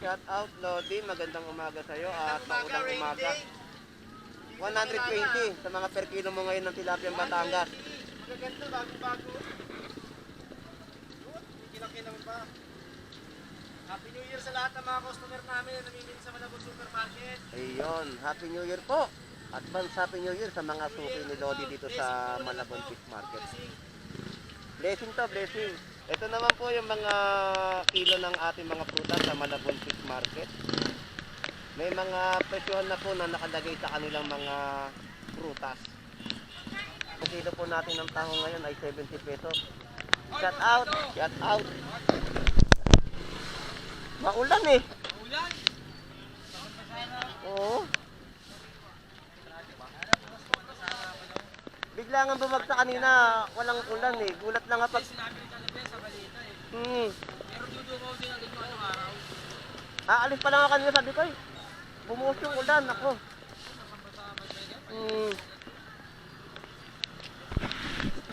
Shout out Lodi, magandang umaga sa iyo at maulang umaga. 120 sa mga per kilo mo ngayon ng tilapia Batangas. Magaganda, bago-bago. Kinang-kinang pa. Happy New Year sa lahat ng mga customer namin na namimili sa Malabon Supermarket. Ayun, Happy New Year po. Advance Happy New Year sa mga suki ni Lodi dito sa Malabon Fish Market. Blessing to, blessing. Ito naman po yung mga kilo ng ating mga prutas sa Malabon Fish Market. May mga presyohan na po na nakalagay sa kanilang mga prutas. Ang kilo po natin ng taho ngayon ay 70 pesos. Shout out, shout out. Maulan eh. Maulan? Oo. Bigla nga bumagsak kanina, walang ulan eh. Gulat lang nga pag... Sinabi ni Calabes sa balita eh. Pero dudumaw din agad yung anong araw. Aalis pa lang ako kanina, sabi ko eh. Bumuhos yung ulan, ako.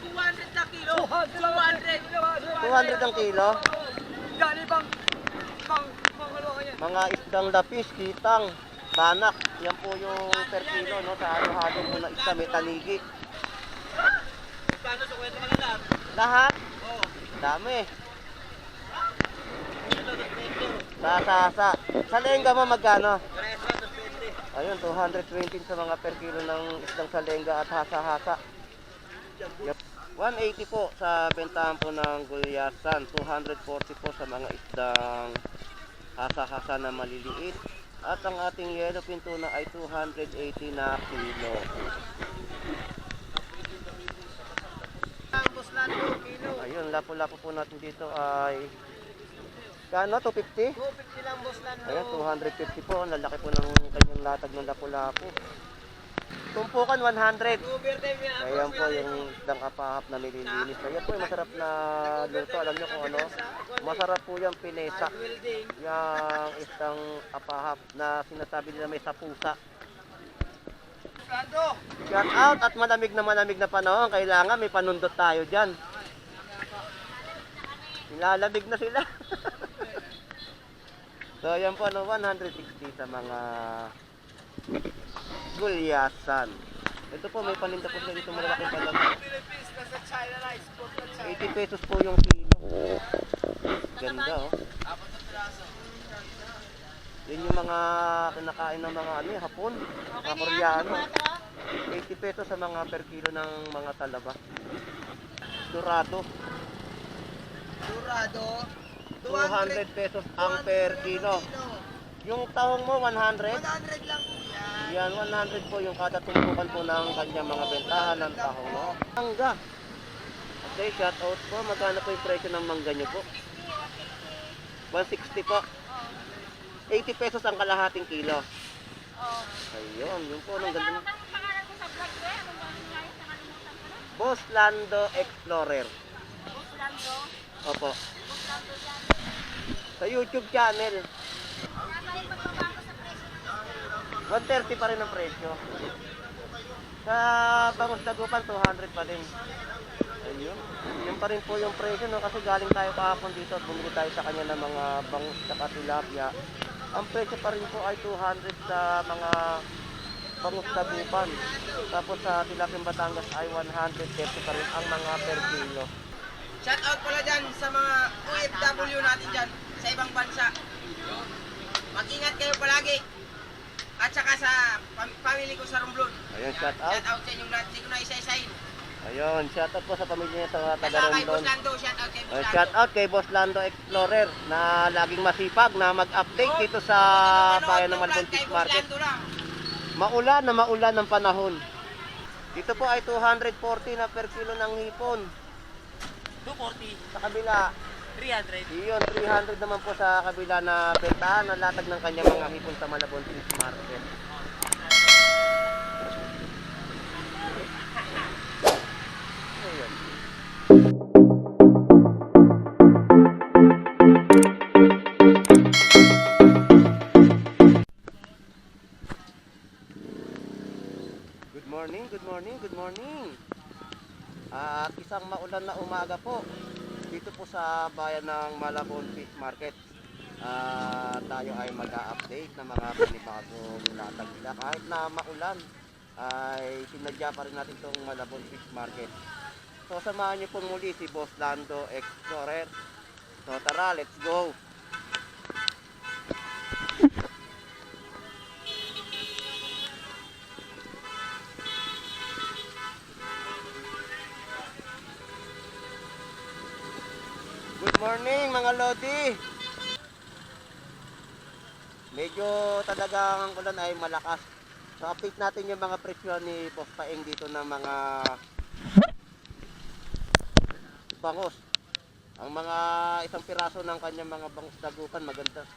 200 na kilo! 200! 200 ang kilo. Gani bang ano kanya? Mga isdang lapis, kitang, banak. Yan po yung per kilo, no? Sa halo-halo po na isda, may tanigi. Kano sa kwento ka na lang? Lahat? Oo. Dami. Sa lengga mo magkano? Preso, 220. Ayun, 220 sa mga per kilo ng isdang salengga at hasa-hasa. Yep. 180 po sa bentahan po ng gulyasan. 240 po sa mga isdang hasa-hasa na maliliit. At ang ating yellow fin tuna ay 280 na kilo. Ang Boslando, kilo. Ayun, lapo-lapo po natin dito ay kano? 250? 250 lang Boslando. Ayan, 250 po. Ang lalaki po ng kanyang latag ng lapo-lapo. Tumpukan 100. Overtime yan. Ayan po yung isdang apahap na nililinis. Ayan po yung masarap na luto. Alam nyo kung ano? Masarap po yung pinesa. Welding. Yung isdang apahap na sinasabi nila may sapusa. Boslando. Shout out at malamig na panahon. Kailangan may panundot tayo dyan. Nilalamig na sila. So ayan po, 160 sa mga gulyasan. Ito po, may paninda po sila dito malalaking paninda. Philippines, nasa China rice. 80 pesos po yung kilo. Ganda oh. Yan yung mga kinakain ng mga ano, Hapon, mga Koreano. 80 pesos sa mga per kilo ng mga talaba. Dorado. 200 pesos ang per kilo. Yung tahong mo 100? 100 lang po yan. Yan, 100 po yung kada tumpukan po ng kanyang mga bentahan ng tahong mo. Mangga. Okay, shout out po. Magkano po yung presyo ng mangga nyo po? 160 po. 80 pesos ang kalahating kilo. Ayun, yun po. Ang ganda. Boss Lando Explorer. Opo. Sa YouTube channel. 130 pa rin ang presyo. Sa Bangus Dagupan, 200 pa din. Ayun. Yun pa rin po yung presyo, no? Kasi galing tayo kahapon dito at bumili tayo sa kanya ng mga bangus at tilapia. Ang presyo pa rin po ay 200 sa mga Bangus Dagupan. Tapos sa tilapia Batangas ay 130 pa rin ang mga per kilo. Shout out pala dyan sa mga OFW natin dyan sa ibang bansa. Mag-ingat kayo palagi. At saka sa family ko sa Romblon. Ayun, shout out. Shout out sa inyong lahat. Hindi ko na isa-isahin. Ayun, shout out po sa pamilya niya sa mga taga Saka kay Romblon. Boss Lando. Shout out kay Boss Lando. Shout out kay Boss Lando Explorer na laging masipag na mag-update dito sa bayan ng Malabon Fish Market. Maulan na maulan ng panahon. Dito po ay 240 na per kilo ng hipon. 240. Sa kabila, 300. iyon 300 naman po sa kabila na bentahan ng latag ng kanyang mga hipon sa Malabon Fish Market. Ayun. Good morning, good morning, good morning. At isang maulan na umaga po dito po sa bayan ng Malabon Fish Market. At tayo ay mag-a-update ng mga panibagong latag nila. Kahit na maulan, ay sinadya pa rin natin itong Malabon Fish Market. So samahan niyo po muli si Boss Lando Explorer. So tara, let's go! Good morning mga Lodi! Medyo talagang ang ulan ay malakas. So update natin yung mga presyo ni Boss Paeng dito ng mga bangos. Ang mga isang piraso ng kanyang mga bangus dagupan, maganda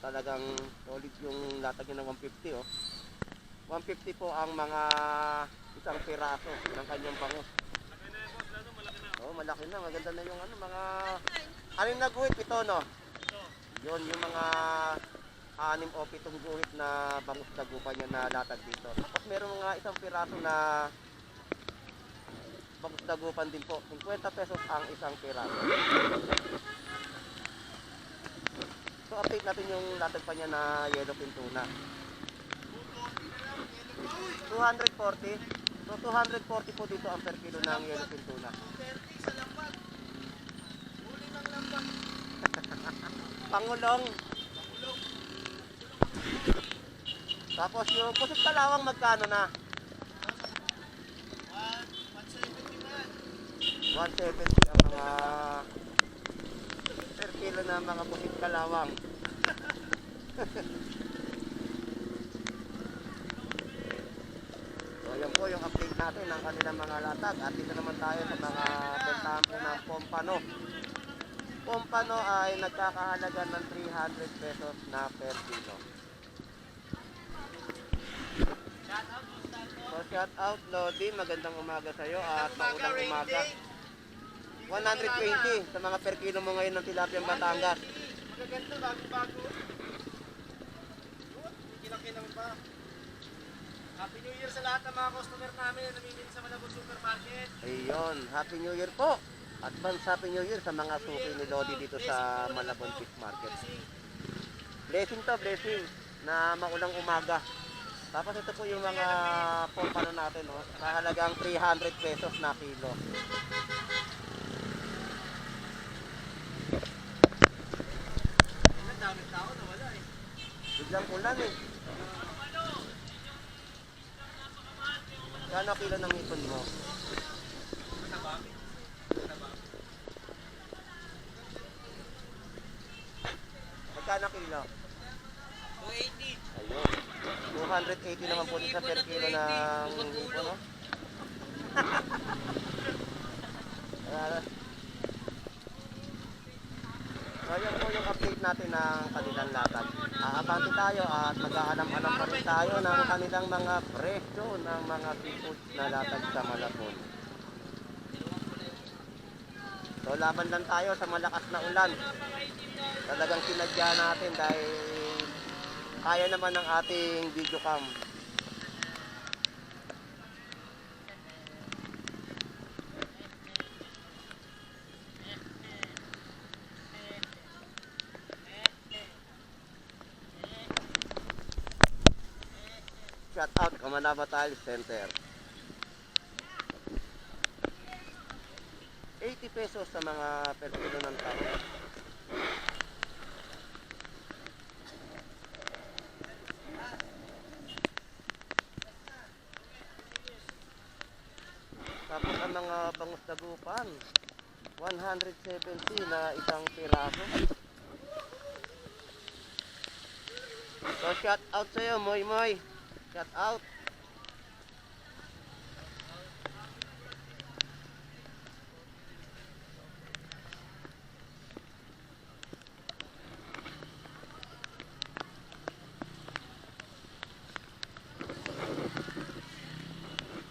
talagang solid yung latag niya ng 150 oh. 150 po ang mga isang piraso ng kanyang bangus. Oh, malaki na, maganda na yung ano, mga anim na guhit ito, no? Yun, yung mga 6 o 7 guhit na bangus dagupan niya na latag dito. Tapos meron mga isang piraso na bangus dagupan din po. 50 pesos ang isang piraso. So update natin yung latag pa niya na yellowfin tuna. 240. So 240 po dito ang per kilo ng yellowfin tuna. 230 sa lambat. Huli ng lambat. Pangulong. Tapos yung pusit kalawang magkano na? 170 man. 170 ang mga per kilo na mga pusit kalawang. So yan po yung update natin ng kanilang mga latag. At dito naman tayo sa mga bentahan po ng pompano. Pompano ay nagkakahalaga ng 300 pesos na per kilo. So shout out Lodi, magandang umaga sa iyo at maulang umaga. 120 sa mga per kilo mo ngayon ng tilapia Batangas. Magaganda, bago-bago. Kilaki lang ba? Happy New Year sa lahat ng mga customer namin na namimili sa Malabon Supermarket. Ayun, Happy New Year po. Advance Happy New Year sa mga suki ni Lodi dito sa Malabon Fish Market. Blessing to, blessing na maulang umaga. Tapos ito po yung mga pompano natin, no? Sa halagang 300 pesos na kilo. Ang daming tao na wala eh. Biglang ulan eh. Kano kilo ng ipon mo? Magkano kilo? 280. Ayun. 280 naman po sa per kilo ng ipon, no? So yun po yung update natin ng kanilang latag. Aabante tayo at mag-aalam-alam pa rin tayo ng kanilang mga presyo ng mga seafood na latag sa Malabon. So laban lang tayo sa malakas na ulan. Talagang sinadya natin dahil kaya naman ng ating video cam. Shout out Kamanaba Tile Center. 80 pesos sa mga per kilo ng tao. Tapos ang mga bangus dagupan, 170 na isang piraso. So shout out sa iyo, Moy Moy. Shout out.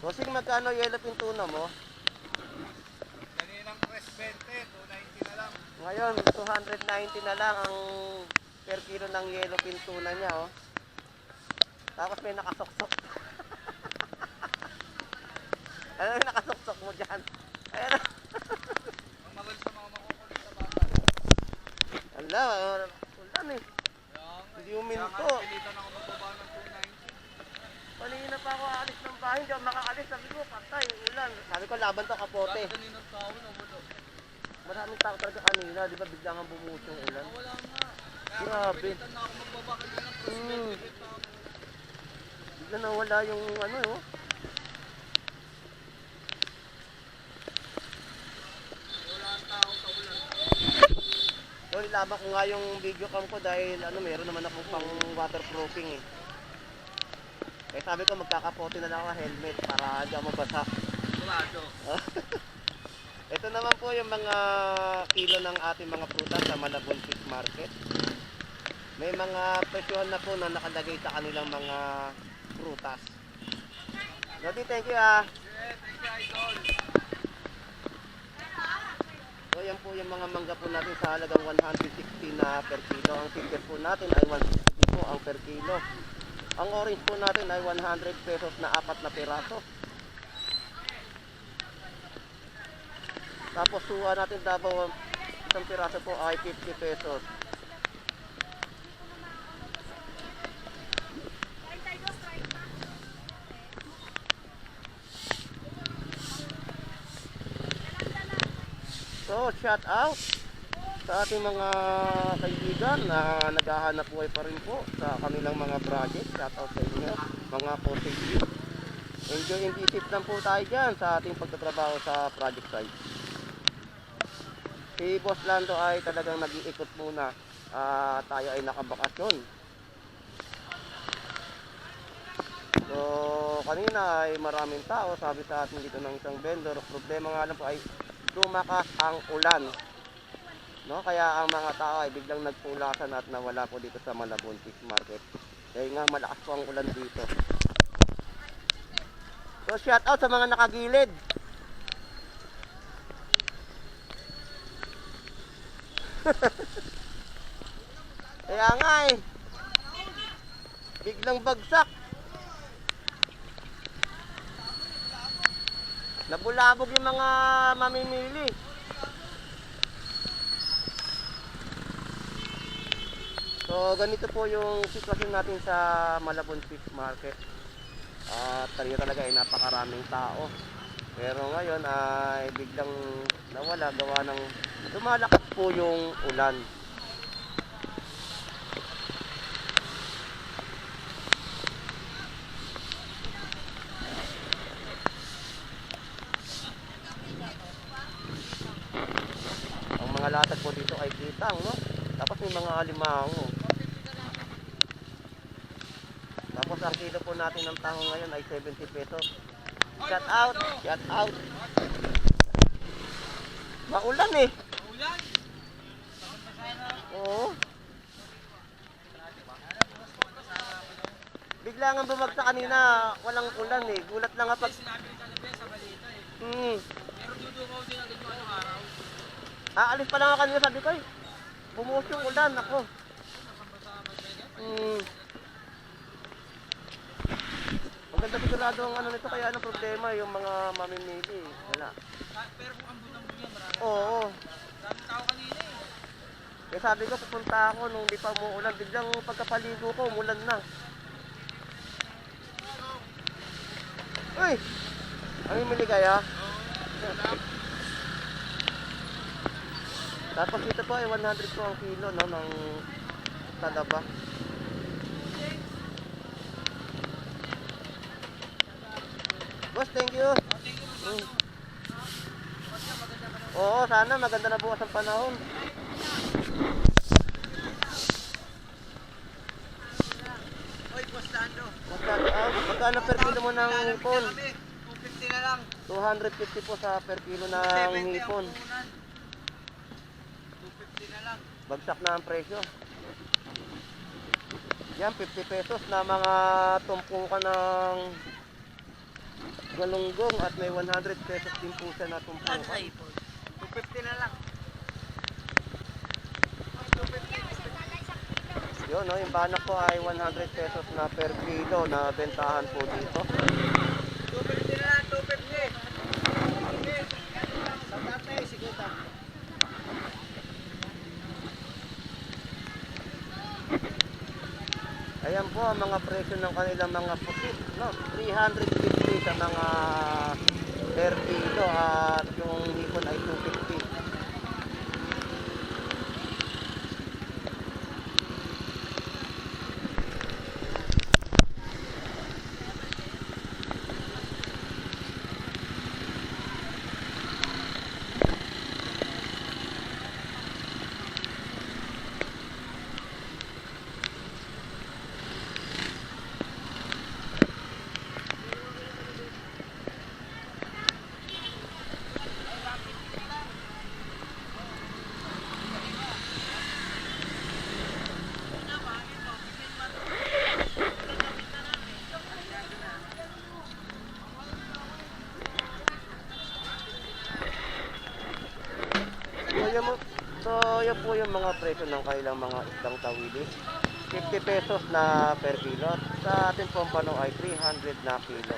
Bossing, magkano yellowfin tuna mo? Kaninang press 20, 290 na lang. Ngayon, 290 na lang ang per kilo ng yellowfin tuna niya, oh. Tapos may nakasoksok. Ano yung nakasoksok mo dyan? Ayan. Ang mahal sa mga makukulit na bata. Ala, ulan eh. bahay, hindi ako makakalis. Sabi ko, patay, ulan. Sabi ko, laban to, kapote. Maraming tao talaga kanina, di ba? Bigla nga bumuhos yung ulan. Grabe. Bigla nawala yung ano, oh. So, nilaban ko nga yung video cam ko dahil ano, meron naman akong pang waterproofing eh. Eh sabi ko magkakapote na lang ako helmet para hindi ako mabasa. Ito naman po yung mga kilo ng ating mga prutas sa Malabon Fish Market. May mga presyohan na po na nakalagay sa kanilang mga prutas. Lodi, thank you ah. Thank you, idol. So yan po yung mga mangga po natin sa halagang 160 na per kilo. Ang silver po natin ay 150 po ang per kilo. Ang orange po natin ay 100 pesos na 4 na piraso. Tapos suha natin Davao, isang piraso po ay 50 pesos. So, shout out sa ating mga kaibigan na naghahanap buhay pa rin po sa kanilang mga project. Shout out sa inyo, mga positive. Enjoy and visit lang po tayo dyan sa ating pagtatrabaho sa project site. Si Boss Lando ay talagang nag-iikot muna. Tayo ay nakabakasyon. So, kanina ay maraming tao. Sabi sa atin dito ng isang vendor, problema nga lang po ay lumakas ang ulan. No, kaya ang mga tao ay biglang nagpulasan at nawala po dito sa Malabon Fish Market. Dahil nga malakas po ang ulan dito. So shout out sa mga nakagilid. Kaya nga eh. Biglang bagsak. Nabulabog yung mga mamimili. So ganito po yung sitwasyon natin sa Malabon Fish Market. Talaga ay napakaraming tao. Pero ngayon ay biglang nawala gawa ng lumalakas po yung ulan. Ang mga latag po dito ay kitang, no? Tapos may mga alimango. Tapos ang kilo po natin ng tango ngayon ay 70 pesos. Shout out! Shout out! Maulan eh! Ulan? Oo. Bigla nga bumagsak kanina, walang ulan eh. Gulat lang nga pag... Sinabi ni Calabia sa balita eh. Pero dudukaw din agad mo anong araw. Aalis pa lang ako kanina, sabi ko eh. Bumuhos yung ulan, ako. Maganda sigurado ang ano nito, kaya anong problema yung mga mamimili. Wala. Pero kung ambutang yan, marami. Oo. Daming tao kanina eh. Kaya sabi ko, pupunta ako nung di pa umuulan. Biglang pagkapaligo ko, umulan na. Uy! Mamimili kaya? Tapos dito po ay 100 po ang kilo no, ng talaba. Boss, thank you. Oo, sana maganda na bukas ang panahon. Oy, Boss Lando. Magkano per kilo mo ng hipon? 250 na lang. 250 po sa per kilo ng 70 ang hipon. puhunan. 250 na lang. Bagsak na ang presyo. Yan, 50 pesos na mga tumpukan ng galunggong at may 100 pesos din po siya na tumpukan. 250 na lang. Yun, no, yung banak po ay 100 pesos na per kilo na bentahan po dito. 250 na lang, 250. Sa tatay, sige ta. Ayan po ang mga presyo ng kanilang mga pusit, no? 350 sa mga per kilo at yung hipon ay 250. So, yan po yung mga presyo ng kailang mga isdang tawili. 50 pesos na per kilo. Sa ating pompano ay 300 na kilo.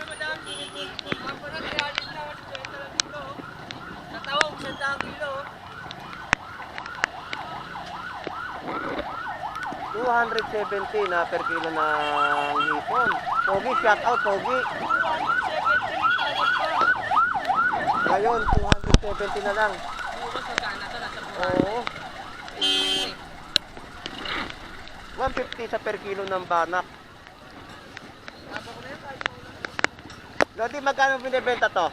Natawag, 100 kilo. 270 na per kilo ng hipon. Pogi, shout out, Pogi. Ngayon, 270 na lang. Oo. 150 sa per kilo ng banak. Lodi, magkano binibenta to?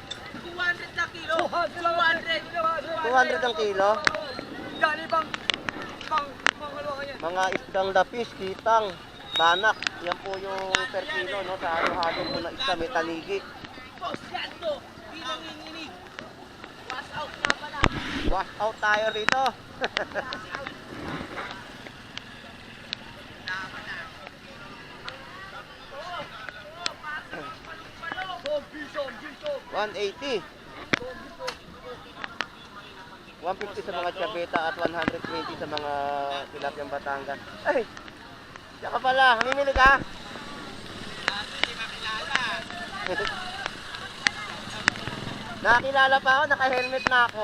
200 na kilo. 200. 200 ang kilo. Gani bang ano kanya? Mga isdang lapis, kitang, banak. Yan po yung per kilo, no? Sa halo-halo po na isda, may taligi. Boss, yan to. Di nanginginig. Wash out na pala. Wash out tayo rito. $180. 150 sa mga chabeta at 120 sa mga tilapiyang Batangas. Ay! Diyan ka pala, mamimili ka? Hindi makilala. Nakakilala pa ako, naka-helmet na ako.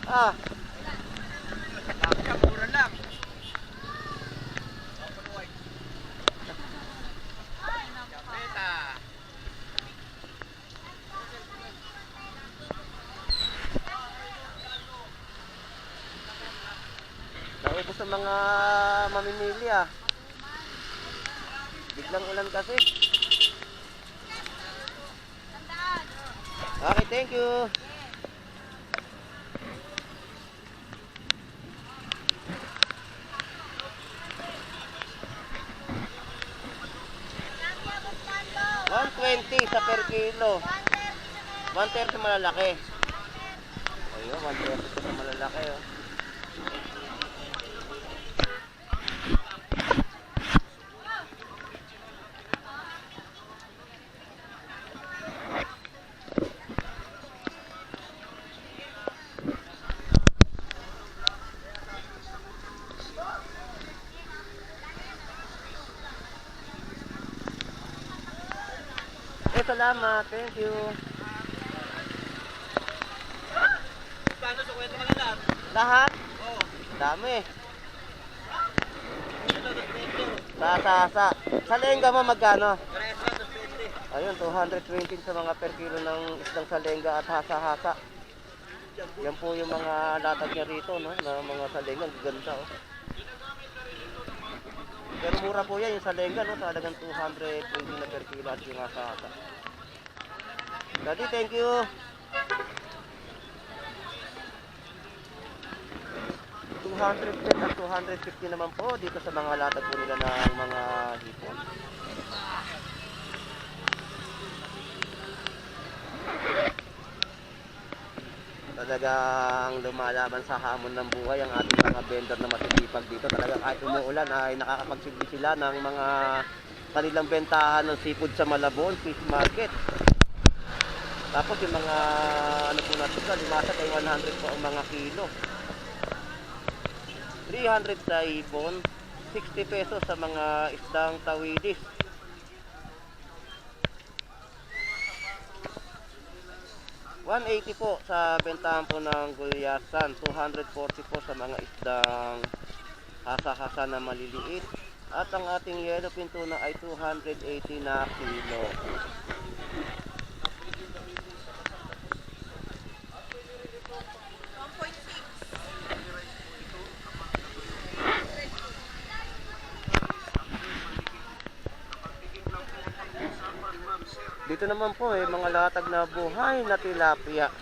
Ah, Mura lang. Beta. naubos sa mga mamimili ah. Biglang ulan kasi. Okay, thank you. $120 sa per kilo. 130 sa malalaki. Ayun, 130 sa malalaki oh. Salamat, thank you. Paano sa kwento mga lahat? Lahat? Oo. Dami. Ito, 220. Sa lengga mo magkano? Preso, 220. Ayun, 220 sa mga per kilo ng isdang salengga at hasa-hasa. Yan po yung mga latag niya rito, no? Na mga salengga, ang ganda, oh. Pero mura po yan, yung salengga, no? Talagang 220 na per kilo at yung hasa-hasa. Daddy, thank you. $210 at $250 naman po dito sa mga latag po nila ng mga hipon. Talagang lumalaban sa hamon ng buhay ang ating mga vendor na masisipag dito. Talagang kahit umuulan ay nakakapagsilbi sila ng mga kanilang bentahan ng seafood sa Malabon Fish Market. Tapos yung mga ano po natin sa limasat ay 100 po ang mga kilo. 300 sa hipon, 60 pesos sa mga isdang tawilis. $180 po sa bentahan po ng gulyasan, 240 po sa mga isdang hasa-hasa na maliliit, At ang ating yellowfin tuna ay 280 na kilo. Dito naman po mga latag na buhay na tilapia.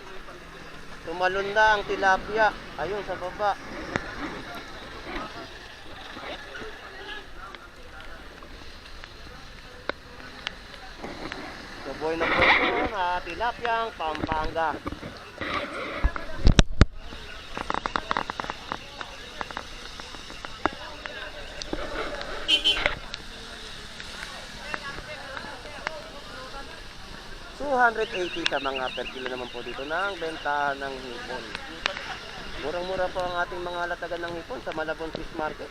Tumalon na ang tilapia. Ayun sa baba. So buhay na po na tilapiang Pampanga. $280 sa mga per kilo naman po dito ng bentahan ng hipon. Murang-mura po ang ating mga latagan ng hipon sa Malabon Fish Market.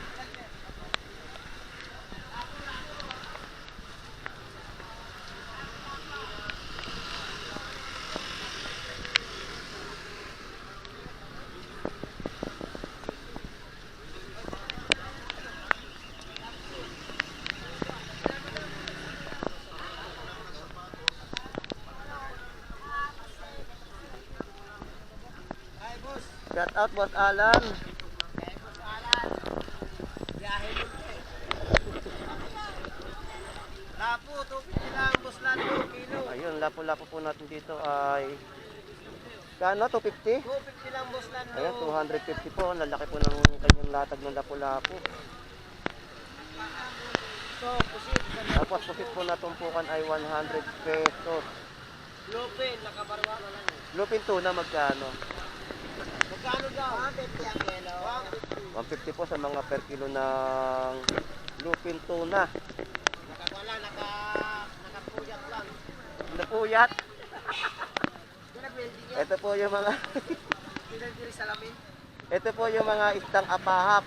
Shout out Boss Alan. Lapo, 250 lang, boss Lalo, kilo. Ayun, lapo-lapo po natin dito ay kano 250? 250 lang, boss Lalo. Ayun, 250 po. Ang lalaki po ng kanyang latag ng lapo-lapo. So, pusit. Tapos pusit po na tumpukan ay 100 pesos. Lupin, nakabarwa na lang. Lupin tuna magkano? Magkano daw? 150 ang kilo. 150 po sa mga per kilo ng lupin tuna. Nakawala, nakapuyat lang. Napuyat. Pinabuilding yan. Ito po yung mga Pinagdiri sa lamin. ito po yung mga istang apahap.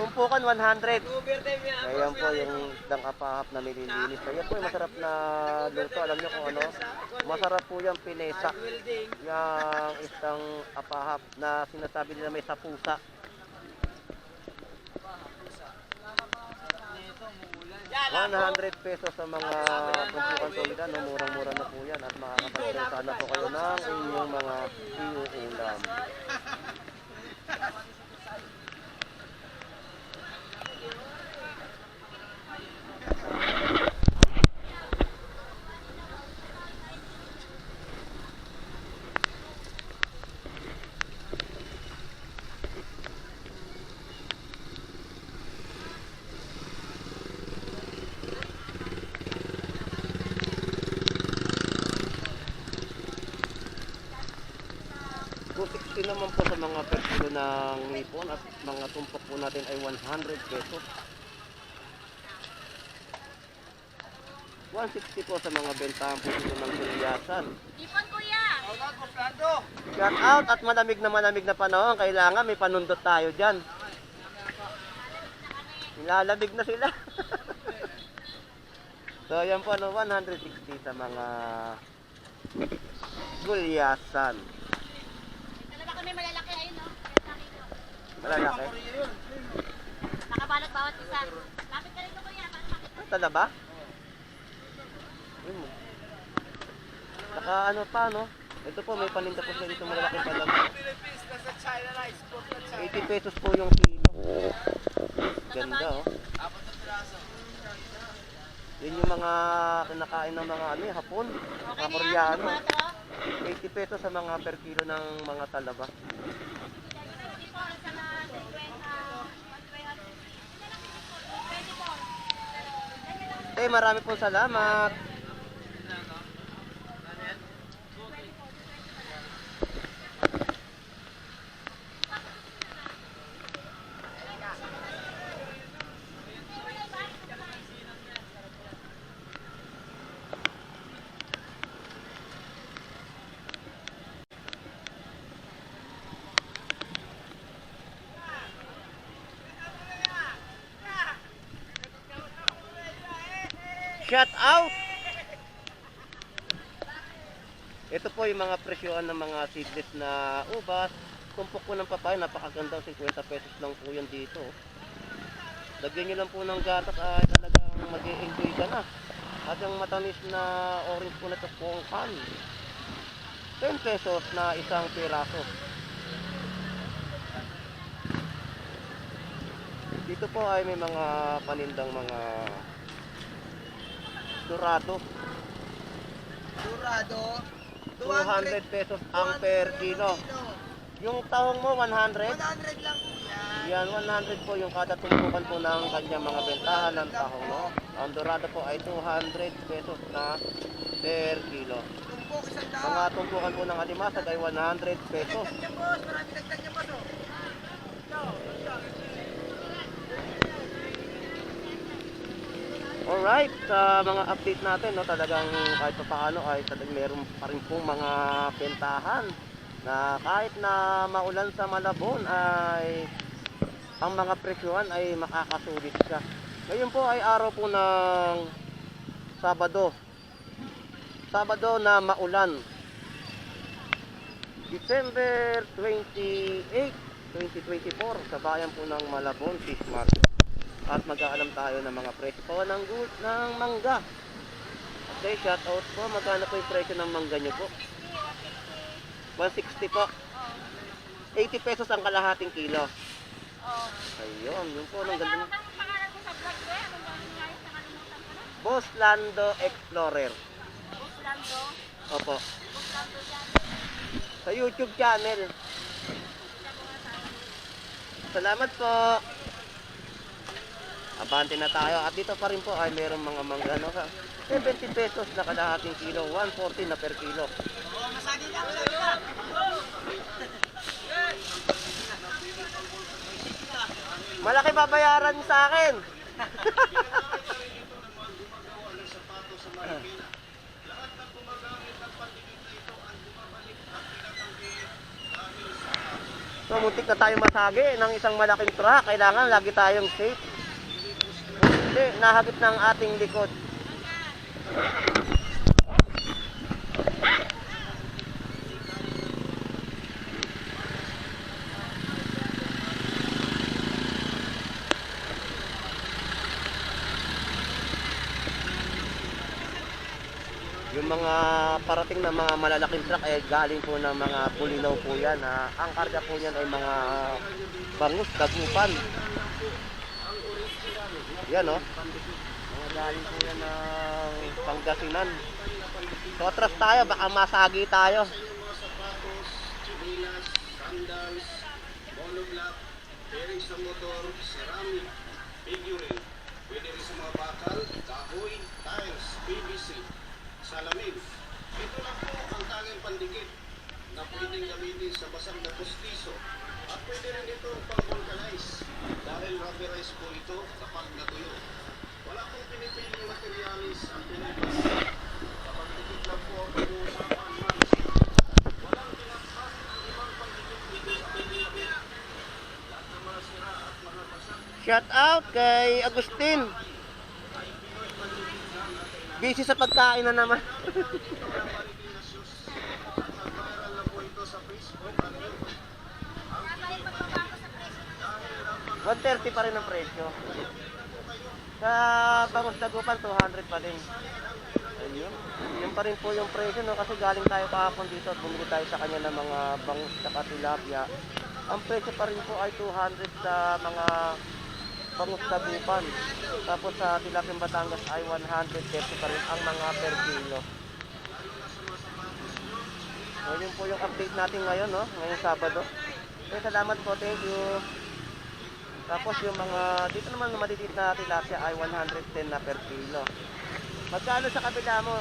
Tumpukan 100. Overtime yan. Ayan po yung isdang apahap na nililinis. Ayan po yung masarap na luto. Alam nyo kung ano? Masarap po yung pinesa. Welding. Yung isdang apahap na sinasabi nila may sapusa. Yan, 100 pesos sa mga tumpukan solida. No, murang-mura na po yan. At makakapagpesa sana po kayo ng inyong mga iuulam. $260 naman po sa mga per kilo ng hipon at mga tumpok po natin ay 100 pesos. 160 po sa mga bentahan po dito ng Sulyasan. Ipon kuya! Shout out at malamig na panahon. Kailangan may panundot tayo dyan. Nilalamig na sila. So yan po 160 sa mga Gulyasan. Dalawa kami malalaki ayun no? Malalaki. Nakabalot bawat isa. Lapit ka rin ko kuya para makita. Tala ba? Yun mo. Saka ano pa no? Ito po may paninda po siya dito malalaking palama. 80 pesos po yung kilo. Ganda oh. Yun yung mga kinakain ng mga ano, hapon, mga Koreano. 80 pesos sa mga per kilo ng mga talaba. Marami pong salamat. Shout out! Ito po yung mga presyoan ng mga seedless na ubas. Tumpok po ng papaya, napakaganda, 50 pesos lang po yan dito. Lagyan nyo lang po ng gatas ay talagang mag-i-enjoy ka na. At yung matamis na orange po na ito pong can. 10 pesos na isang piraso. Dito po ay may mga panindang mga dorado. Durado. 200 pesos ang per kilo. Yung tahong mo 100? 100 lang po yan. Yan, 100 po yung kada tumpukan po ng kanyang mga bentahan ng tahong, no? Ang dorado po ay 200 pesos na per kilo. Tumpok, isang Mga daan. tumpukan po ng alimasag ay 100 pesos. Dagdag niya, boss. Marami dagdag niya, boss. Oh. Alright, sa mga update natin, no, talagang kahit pa paano ay talagang meron pa rin pong mga bentahan na kahit na maulan sa Malabon ay ang mga presyohan ay makakasulit ka. Ngayon po ay araw po ng Sabado. Sabado na maulan. December 28, 2024 sa bayan po ng Malabon Fish Market. At mag-aalam tayo ng mga presyo po ng mangga. Okay, shout out po. Magkano po yung presyo ng mangga nyo po? 160 po. 80 pesos ang kalahating kilo. Oh. Ayun, yun po. Ano Ang ba ganda. ang pangalan ko sa vlog ko? Ano ba ang nangyari? Nakalimutan ko na. Boss Lando Explorer. Buslando. Opo. Buslando yan. Sa YouTube channel. Salamat po. Abante na tayo. At dito pa rin po ay mayroong mga mangga, no? 70 pesos na kalahating kilo, 140 na per kilo. Masagi lang, masagi lang. Malaki babayaran sa akin. So, muntik na tayo masagi ng isang malaking truck. Kailangan lagi tayong safe. Hindi, nahagip ng ating likod. Yung mga parating na mga malalaking truck ay galing po ng mga Bulinaw po yan. Ang karga po yan ay mga bangus, dagupan. Yan o. Mga galing po yan ng Pangasinan. So atras tayo, baka masagi tayo. Chinelas, sandals, monoblock, bearing sa motor, ceramic, figurine, pwede rin sa mga bakal, kahoy, tiles, PVC, salamin. Ito lang po ang tanging pandikit na pwedeng gamitin sa basang na postiso at pwede rin ito pang-vulcanize dahil rubberized po ito kapag natuyo. Wala pong pinipiling materialis ang pinibas. Kapag dikit lang po ang pag-uusapan, walang pinakpan ang ibang pandikit dito sa ating labi. Lahat ng mga sira at mga basag Shout out kay Agustin. Busy sa pagkain na naman. viral na po ito sa Facebook at YouTube. 130 pa rin ang presyo. Sa bangus dagupan, 200 pa din. Ayun. Yun pa rin po yung presyo, no? Kasi galing tayo kahapon dito at bumili tayo sa kanya ng mga bangus at tilapia. Ang presyo pa rin po ay 200 sa mga bangus dagupan. Tapos sa tilapia Batangas ay 130 pa rin ang mga per kilo. So yun po yung update natin ngayon, no? Ngayong Sabado. Okay, salamat po, thank you. Tapos yung mga, dito naman maliliit na tilapia ay 110 na per kilo. Magkano sa kabila mo,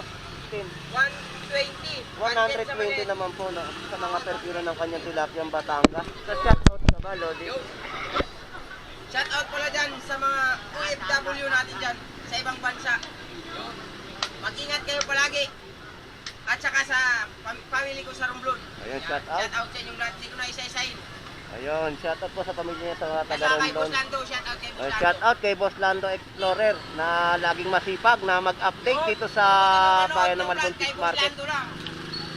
Tim? 120. 120 naman po, no? Sa mga per kilo ng kanyang tilapia Batangas. Sa shoutout ka ba, Lodi? Shout out pala dyan sa mga OFW natin dyan sa ibang bansa. Mag-ingat kayo palagi. At saka sa family ko sa Romblon. Ayun, shoutout. Shout out sa inyong lahat. Hindi ko na isa-isahin. Ayun, shoutout po sa pamilya niya sa At taga saka kay Rondon. Boss Lando. Shout out kay Boss Lando. Shoutout kay Boss Lando Explorer na laging masipag na mag-update dito sa bayan ng Malabon Fish Market. Lando lang.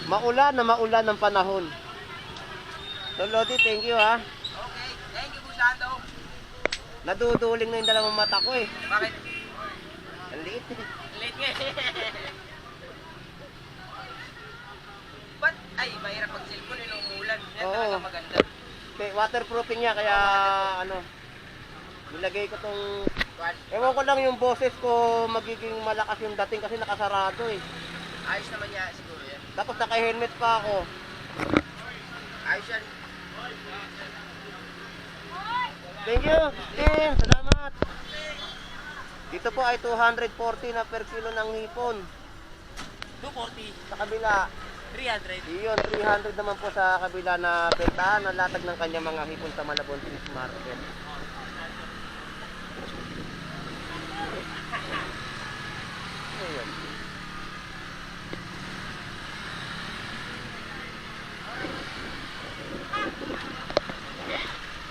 Maulan na maulan ng panahon. So Lodi, thank you ha. Okay. Thank you, Boss Lando. Naduduling na yung dalawang mata ko eh. Bakit? Ang liit eh. Late nga eh. Ba't? Ay, mahirap pag cellphone yun ng umulan. Yan Oo. talaga maganda. Okay, waterproofing niya kaya ano, nilagay ko tong, Kwan, ewan ko lang yung boses ko magiging malakas yung dating kasi nakasarado eh. ayos naman niya siguro yan. Tapos naka-helmet pa ako. Ayos yan. Thank you, Tim. Salamat. Dito po ay 240 na per kilo ng hipon. 240, Sa kabila, 300. iyon, 300 naman po sa kabila na bentahan ng latag ng kanyang mga hipon sa Malabon Fish Market. Ayan.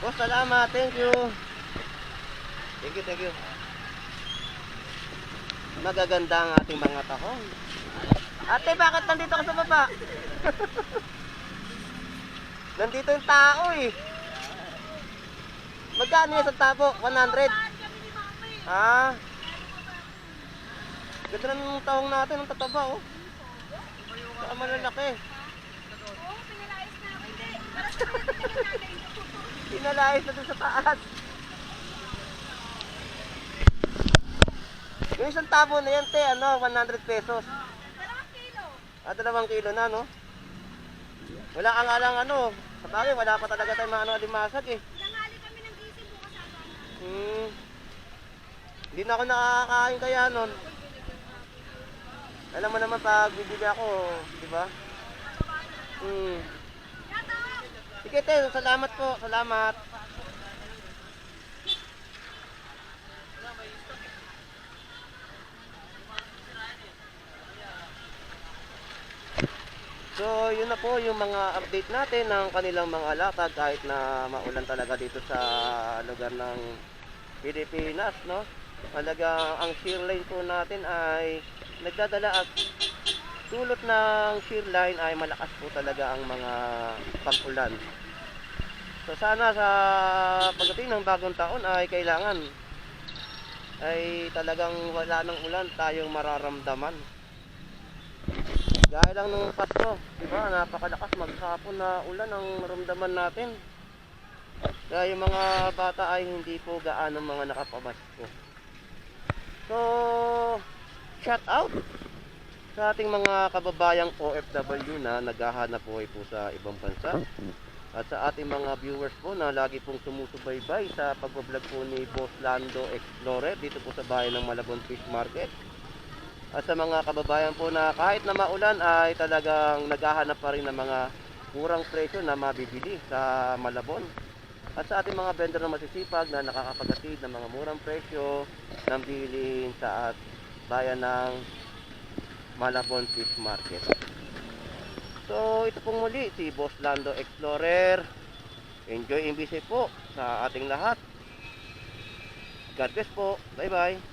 Boss, salamat. Thank you. Thank you, thank you. Magaganda ang ating mga tahong. Ate, bakit nandito ka sa baba? Nandito yung tao eh. Magkano yung sa tabo? 100? Ah. Ganda ng tahong natin, ang tataba oh. Saka malalaki. Oo, pinalayas na ako. Hindi. Parang sa mga pinanay. Pinalayas na dun sa taas. Yung isang tabo na yan, te, ano, 100 pesos. 2 kilo. Ah, 2 kilo na, no? Wala ka nga lang, ano, sa bagay, wala pa talaga tayong mga ano, alimasag eh. Nangali kami ng gising bukas aga. Hindi na ako nakakain kaya nun. Alam mo naman pag bibili ako, di ba? Sige, te, salamat po, salamat. So, yun na po yung mga update natin ng kanilang mga latag kahit na maulan talaga dito sa lugar ng Pilipinas, no? Talaga ang shear line po natin ay nagdadala at dulot ng shear line ay malakas po talaga ang mga pag-ulan. So, sana sa pagdating ng bagong taon ay kailangan ay talagang wala ng ulan tayong mararamdaman. Gaya lang nung Pasko, di ba? Napakalakas maghapon na ulan ang maramdaman natin. Kaya yung mga bata ay hindi po gaano mga nakapabasko. So, shout out sa ating mga kababayang OFW na naghahanap buhay po sa ibang bansa. At sa ating mga viewers po na lagi pong sumusubaybay sa pag-vlog po ni Boss Lando Explorer dito po sa bayan ng Malabon Fish Market. At sa mga kababayan po na kahit na maulan ay talagang naghahanap pa rin ng mga murang presyo na mabibili sa Malabon. At sa ating mga vendor na masisipag na nakakapagatid ng mga murang presyo ng bilhin sa bayan ng Malabon Fish Market. So ito pong muli si Boss Lando Explorer. Enjoy and be safe po sa ating lahat. God bless po. Bye bye.